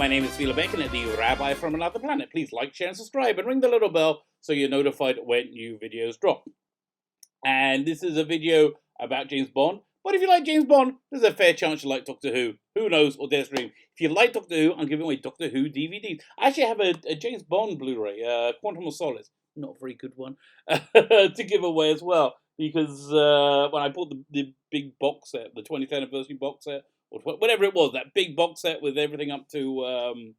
My name is Billie, the Rabbi from another planet. Please like, share, and subscribe, and ring the little bell so you're notified when new videos drop. And this is a video about James Bond. But if you like James Bond, there's a fair chance you like Doctor Who. Who knows, or Deathstream. If you like Doctor Who, I'm giving away Doctor Who DVDs. I actually have a James Bond Blu-ray, Quantum of Solace. Not a very good one. To give away as well. Because when I bought the big box set, the 20th anniversary box set, or whatever it was, that big box set with everything up to...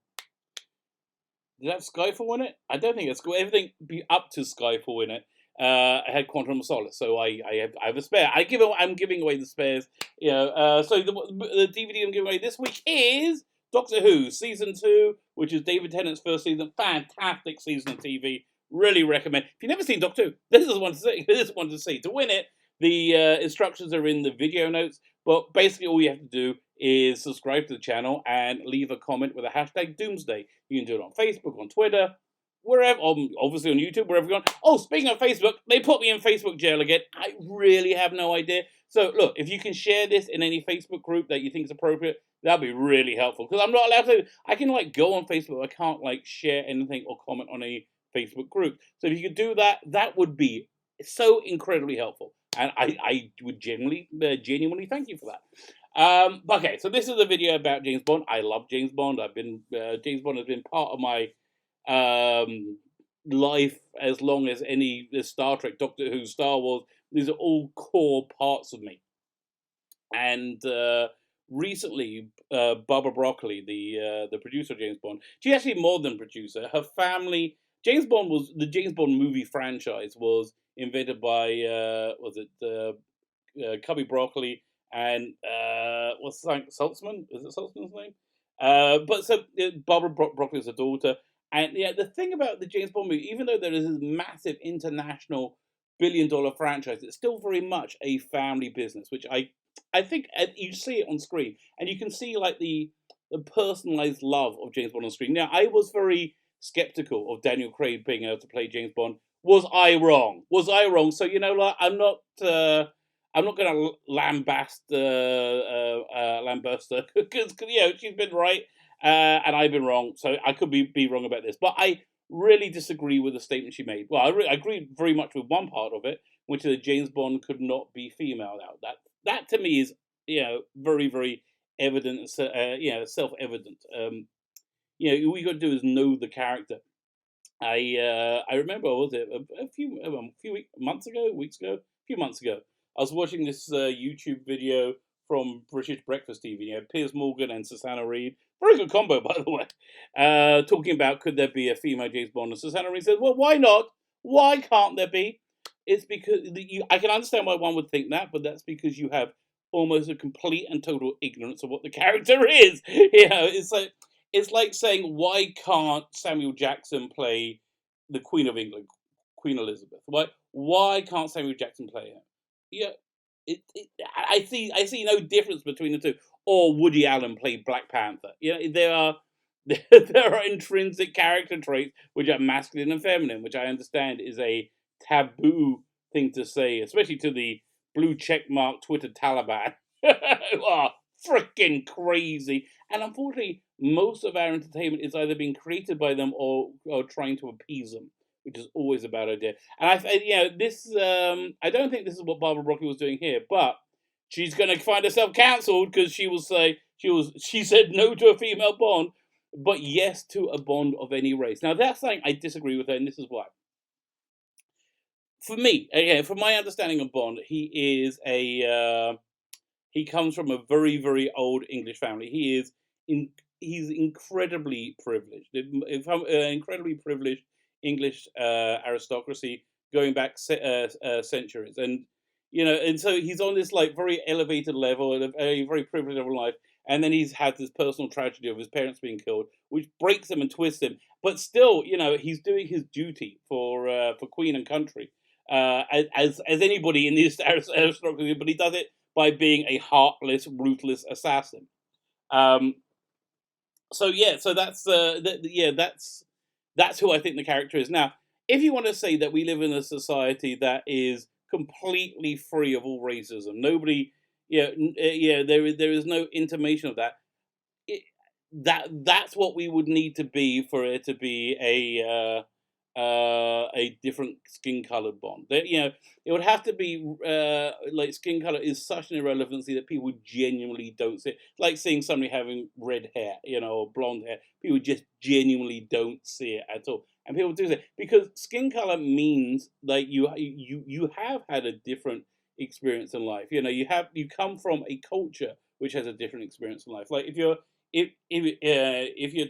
did that have Skyfall in it? I don't think it's everything be up to Skyfall in it. I had Quantum of Solace, so I have a spare. I'm giving away the spares. So the DVD I'm giving away this week is Doctor Who Season 2, which is David Tennant's first season. Fantastic season of TV. Really recommend. If you've never seen Doctor Who, this is one to see. This is one to see. To win it, the instructions are in the video notes. But basically, all you have to do is subscribe to the channel and leave a comment with a hashtag Doomsday. You can do it on Facebook, on Twitter, wherever, obviously on YouTube, wherever you want. Oh, speaking of Facebook, they put me in Facebook jail again. I really have no idea. So, look, if you can share this in any Facebook group that you think is appropriate, that'd be really helpful. Because I'm not allowed to. I can, go on Facebook. I can't, share anything or comment on any Facebook group. So if you could do that, that would be so incredibly helpful. And I would genuinely thank you for that. Okay, so this is a video about James Bond. I love James Bond. James Bond has been part of my life as long as any Star Trek, Doctor Who, Star Wars. These are all core parts of me. And recently, Barbara Broccoli, the producer of James Bond, she's actually more than producer. Her family, the James Bond movie franchise was invented by Cubby Broccoli and Saltzman? Is it Saltzman's name? Barbara Broccoli is a daughter. And yeah, the thing about the James Bond movie, even though there is this massive international billion-dollar franchise, it's still very much a family business, which I think you see it on screen, and you can see the personalized love of James Bond on screen. Now, I was very skeptical of Daniel Craig being able to play James Bond. Was I wrong? So I'm not going to lambast her because she's been right and I've been wrong. So I could be wrong about this, but I really disagree with the statement she made. Well, I agree very much with one part of it, which is that James Bond could not be female. Now that to me is very, very evident. Self-evident. All you got to do is know the character. I remember, was it a few months ago? I was watching this YouTube video from British Breakfast TV. Piers Morgan and Susanna Reid, very good combo, by the way. Talking about could there be a female James Bond, and Susanna Reid said, "Well, why not? Why can't there be?" It's because I can understand why one would think that, but that's because you have almost a complete and total ignorance of what the character is. It's like saying, why can't Samuel Jackson play the Queen of England, Queen Elizabeth? Why can't Samuel Jackson play her? Yeah, I see no difference between the two. Or Woody Allen played Black Panther. There are intrinsic character traits which are masculine and feminine, which I understand is a taboo thing to say, especially to the blue checkmark Twitter Taliban who are freaking crazy. And unfortunately, most of our entertainment is either being created by them or trying to appease them, which is always a bad idea. And I don't think this is what Barbara Broccoli was doing here, but she's going to find herself cancelled because she said no to a female Bond, but yes to a Bond of any race. Now that's something I disagree with her, and this is why. For me, from my understanding of Bond, he comes from a very, very old English family. He's incredibly privileged. Incredibly privileged English aristocracy going back centuries, and so he's on this very elevated level and a very privileged level of life. And then he's had this personal tragedy of his parents being killed, which breaks him and twists him. But still, he's doing his duty for Queen and country, as anybody in this aristocracy. But he does it by being a heartless, ruthless assassin. So that's who I think the character is. Now, if you want to say that we live in a society that is completely free of all racism, there is no intimation of that. that's what we would need to be for it to be a different skin colored Bond. That, it would have to be like skin color is such an irrelevancy that people genuinely don't see it. Like seeing somebody having red hair, or blonde hair. People just genuinely don't see it at all, and people do that because skin color means like you have had a different experience in life. You come from a culture which has a different experience in life. Like if you're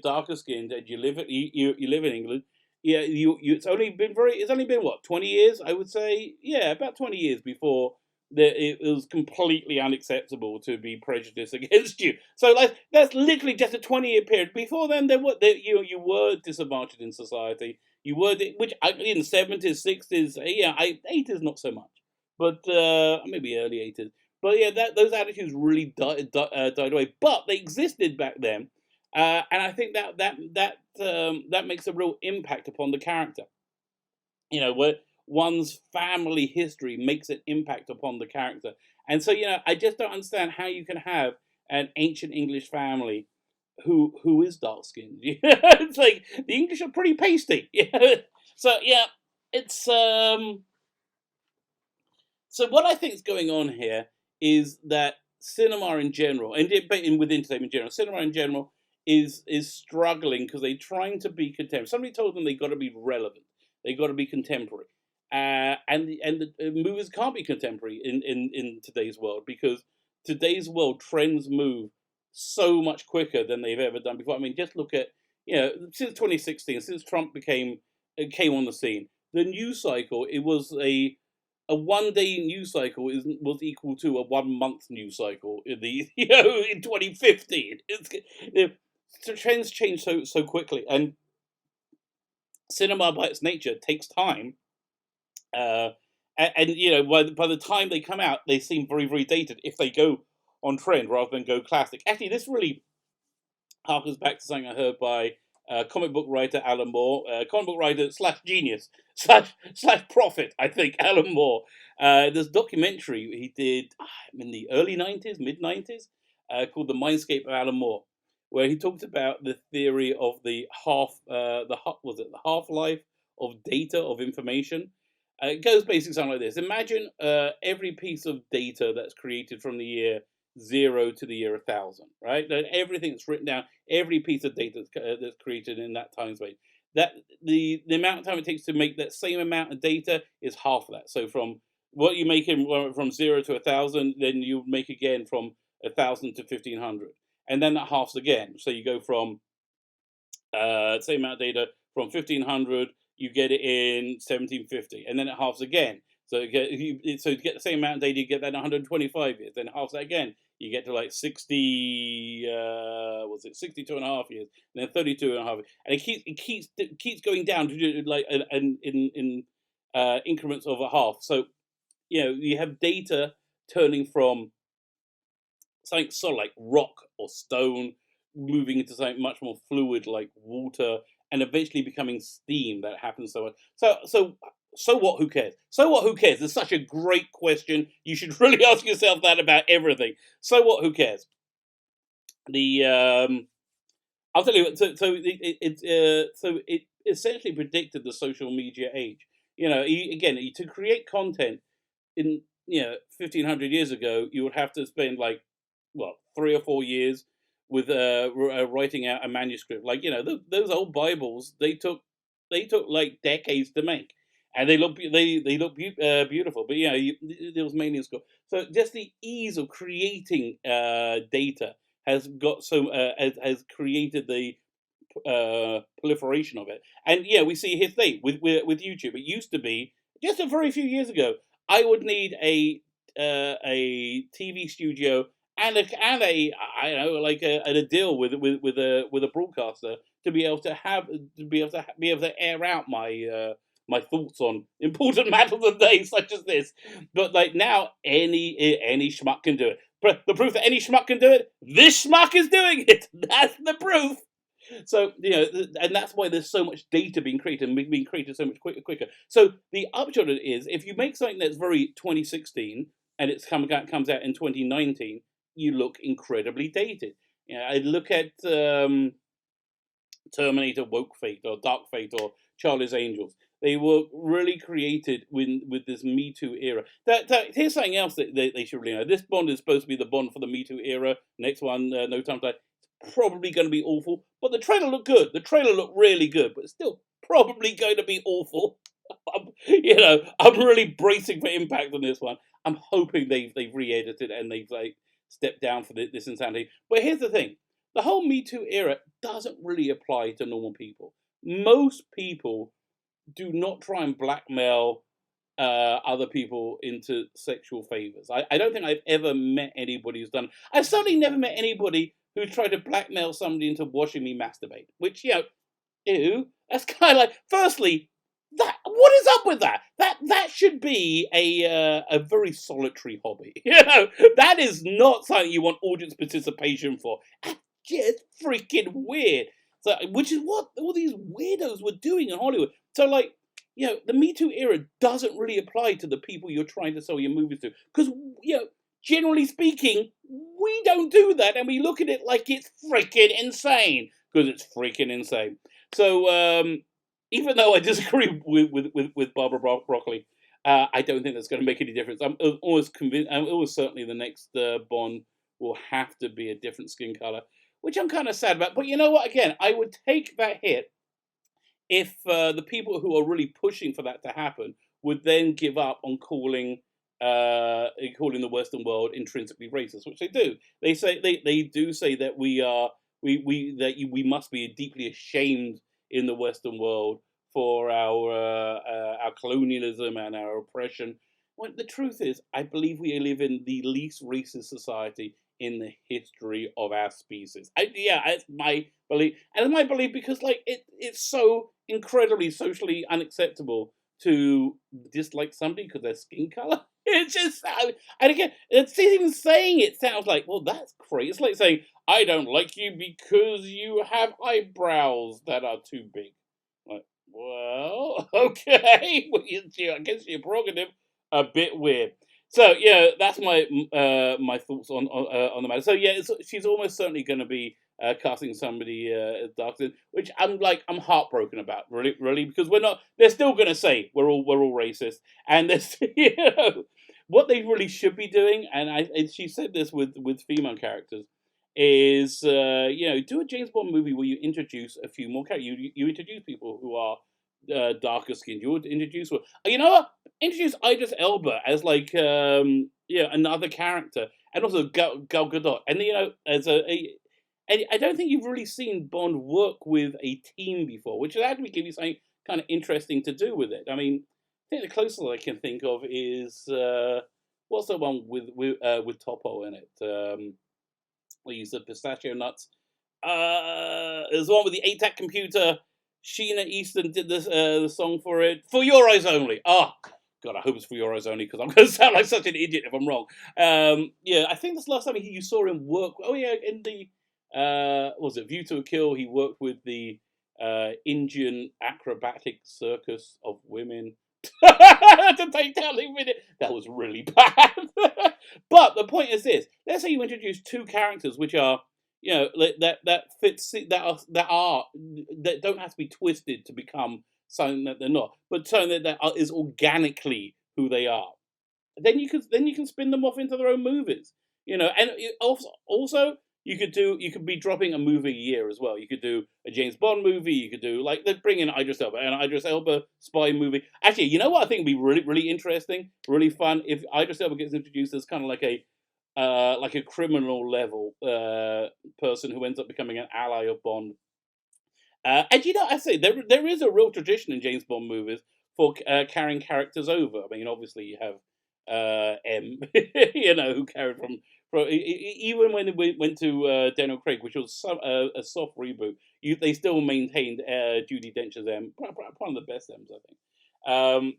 darker skinned and you live in England, yeah, it's only been what, 20 years, I would say. Yeah, about 20 years before it was completely unacceptable to be prejudiced against you. So like that's literally just a 20-year period. Before then, you were disadvantaged in society. You were which in the 70s, 60s, yeah, 80s not so much, but maybe early 80s. But yeah, those attitudes really died away. But they existed back then, and I think that makes a real impact upon the character. Where one's family history makes an impact upon the character. And so, I just don't understand how you can have an ancient English family who is dark skinned. It's like the English are pretty pasty. So yeah, it's so what I think is going on here is that cinema in general, with entertainment in general, cinema in general is struggling because they're trying to be contemporary. Somebody told them they got to be relevant, they got to be contemporary, and the movies can't be contemporary in today's world because today's world trends move so much quicker than they've ever done before. I mean, just look at since 2016, since Trump came on the scene, the news cycle it was a 1 day news cycle was equal to a 1 month news cycle in the in 2015. The trends change so quickly, and cinema by its nature takes time. Uh, and by the time they come out, they seem very very dated if they go on trend rather than go classic. Actually, this really harkens back to something I heard by comic book writer Alan Moore, comic book writer slash genius slash prophet, I think, Alan Moore. There's a documentary he did in the early 90s, mid 90s, called The Mindscape of Alan Moore, where he talked about the theory of the half life of data of information. It goes basically something like this. Imagine every piece of data that's created from the year 0 to the year 1000, right? Everything that's written down, every piece of data that's created in that time space. That the amount of time it takes to make that same amount of data is half of that. So from what you make from 0 to 1000, then you make again from 1000 to 1500, and then that halves again. So you go from same amount of data from 1500, you get it in 1750, and then it halves again. So to get the same amount of data, you get that in 125 years. Then it halves that again. You get to like 62 and a half years, and then 32 and a half, and it keeps going down to like in increments of a half. So you have data turning from something solid like rock or stone, moving into something much more fluid like water, and eventually becoming steam. That happens so much. So what? Who cares? So what? Who cares? It's such a great question. You should really ask yourself that about everything. So what? Who cares? I'll tell you what. So it essentially predicted the social media age. To create content in 1500 years ago, you would have to spend like 3 or 4 years with writing out a manuscript. Like those old Bibles, they took like decades to make, and they look beautiful. But it was mainly in school. So just the ease of creating data has got has created the proliferation of it. And we see his thing with YouTube. It used to be just a very few years ago. I would need a TV studio and a I don't know, like a deal with a broadcaster to be able to air out my thoughts on important matters of the day such as this. But like now, any schmuck can do it. But the proof that any schmuck can do it, this schmuck is doing it. That's the proof. So and that's why there's so much data being created and being created so much quicker. So the upshot of it is, if you make something that's very 2016 and comes out in 2019, you look incredibly dated. I look at Terminator, Woke Fate, or Dark Fate, or Charlie's Angels. They were really created with this Me Too era. Here's something else that they should really know. This Bond is supposed to be the Bond for the Me Too era. Next one, No Time to Die, probably going to be awful. But the trailer looked good. The trailer looked really good, but it's still probably going to be awful. I'm really bracing for impact on this one. I'm hoping they've re-edited and they've stepped down for this insanity. But here's the thing: the whole Me Too era doesn't really apply to normal people. Most people do not try and blackmail other people into sexual favors. I don't think I've ever met anybody who's done. I've certainly never met anybody who tried to blackmail somebody into watching me masturbate. Which ew. That's kind of like. Firstly, what is up with that? That should be a very solitary hobby. That is not something you want audience participation for. It's freaking weird. So, which is what all these weirdos were doing in Hollywood. So, the Me Too era doesn't really apply to the people you're trying to sell your movies to, because generally speaking, we don't do that, and we look at it like it's freaking insane, because it's freaking insane. So, even though I disagree with Barbara Broccoli, I don't think that's going to make any difference. I'm always convinced. I'm always certainly the next Bond will have to be a different skin color, which I'm kind of sad about. But you know what? Again, I would take that hit if the people who are really pushing for that to happen would then give up on calling the Western world intrinsically racist, which they do. They say they do say that we must be deeply ashamed in the Western world for our colonialism and our oppression. Well, the truth is, I believe we live in the least racist society in the history of our species. It's my belief, and it's my belief because it's so incredibly socially unacceptable to dislike somebody because their skin color. It's just, and again, it's even saying it sounds like, well, that's crazy. It's like saying, I don't like you because you have eyebrows that are too big. Like, well, okay, I guess your prerogative. A bit weird. So that's my my thoughts on the matter. So she's almost certainly going to be casting somebody dark skin, which I'm heartbroken about, really, because we're not. They're still going to say we're all racist, and there's what they really should be doing. And she said this with female characters is do a James Bond movie where you introduce a few more characters. You introduce people who are darker skinned. You would introduce introduce Idris Elba as another character, and also Gal Gadot, and as and I don't think you've really seen Bond work with a team before, which would actually give you something kind of interesting to do with it. I mean, I think the closest I can think of is what's the one with Topo in it? We use the pistachio nuts. There's one with the ATAC computer. Sheena Easton did this the song for it. For Your Eyes Only. Oh, God, I hope it's For Your Eyes Only, because I'm going to sound like such an idiot if I'm wrong. I think that's the last time you saw him work. Oh, yeah, in the, what was it, View to a Kill, he worked with the Indian acrobatic circus of women. To take down the video. That was really bad. But the point is this: let's say you introduce two characters which are that fits that don't have to be twisted to become something that they're not, but something that is organically who they are. Then you can spin them off into their own movies. And also you could be dropping a movie a year as well. You could do a James Bond movie. You could do let's bring in Idris Elba, an Idris Elba spy movie. Actually, you know what I think would be really, really interesting, really fun if Idris Elba gets introduced as kind of like a criminal level person who ends up becoming an ally of Bond. And I say there is a real tradition in James Bond movies for carrying characters over. I mean, obviously you have M, who carried from even when it went to Daniel Craig, which was a soft reboot. They still maintained Judi Dench's M, one of the best M's, I think.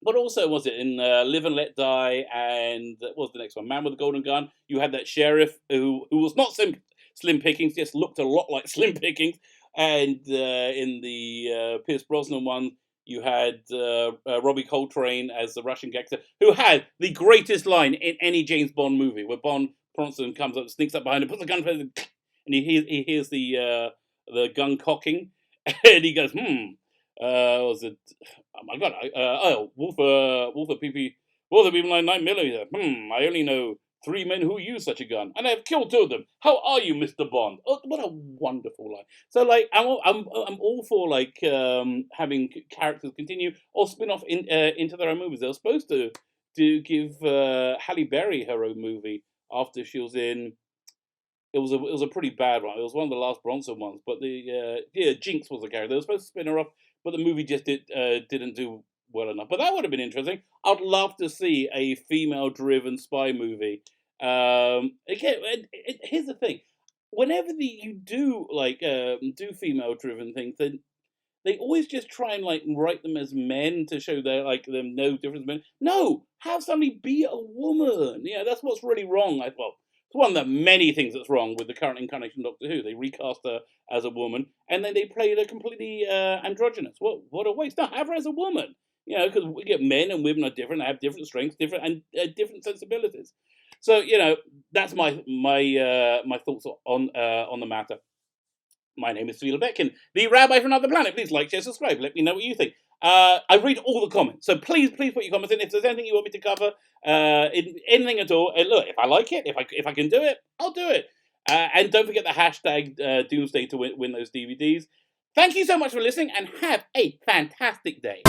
But also, was it in Live and Let Die, and what was the next one? Man with the Golden Gun. You had that sheriff who was not Slim Pickings, just looked a lot like Slim Pickings. And in the Pierce Brosnan one, you had Robbie Coltrane as the Russian gangster, who had the greatest line in any James Bond movie, where Bond Bronson comes up, sneaks up behind him, puts the gun, and he hears the gun cocking, and he goes, was it? Oh my god! Wolfer PP, Wolfer people 9mm. I only know 3 men who use such a gun, and I have killed 2 of them. How are you, Mr. Bond? Oh, what a wonderful line! So, like, I'm all for like having characters continue or spin off into their own movies. They were supposed to give Halle Berry her own movie after she was in. It was a pretty bad one. It was one of the last Bronson ones, but Jinx was the character. They were supposed to spin her off, but the movie just didn't do well enough. But that would have been interesting. I'd love to see a female-driven spy movie. Again, here's the thing: whenever you do like do female-driven things, then they always just try and like write them as men to show they're like them no difference men. No, have somebody be a woman. Yeah, that's what's really wrong. Well, it's one of the many things that's wrong with the current incarnation of Doctor Who. They recast her as a woman, and then they played her completely androgynous. What a waste! No, have her as a woman. You know, because we get men and women are different, they have different strengths, different different sensibilities. So you know, that's my thoughts on the matter. My name is Phil Betkin, the Rabbi from another planet. Please like, share, subscribe. Let me know what you think. I read all the comments, so please put your comments in. If there's anything you want me to cover, anything at all, look, if I like it, if I can do it, I'll do it. And don't forget the hashtag Doomsday to win those DVDs. Thank you so much for listening, and have a fantastic day.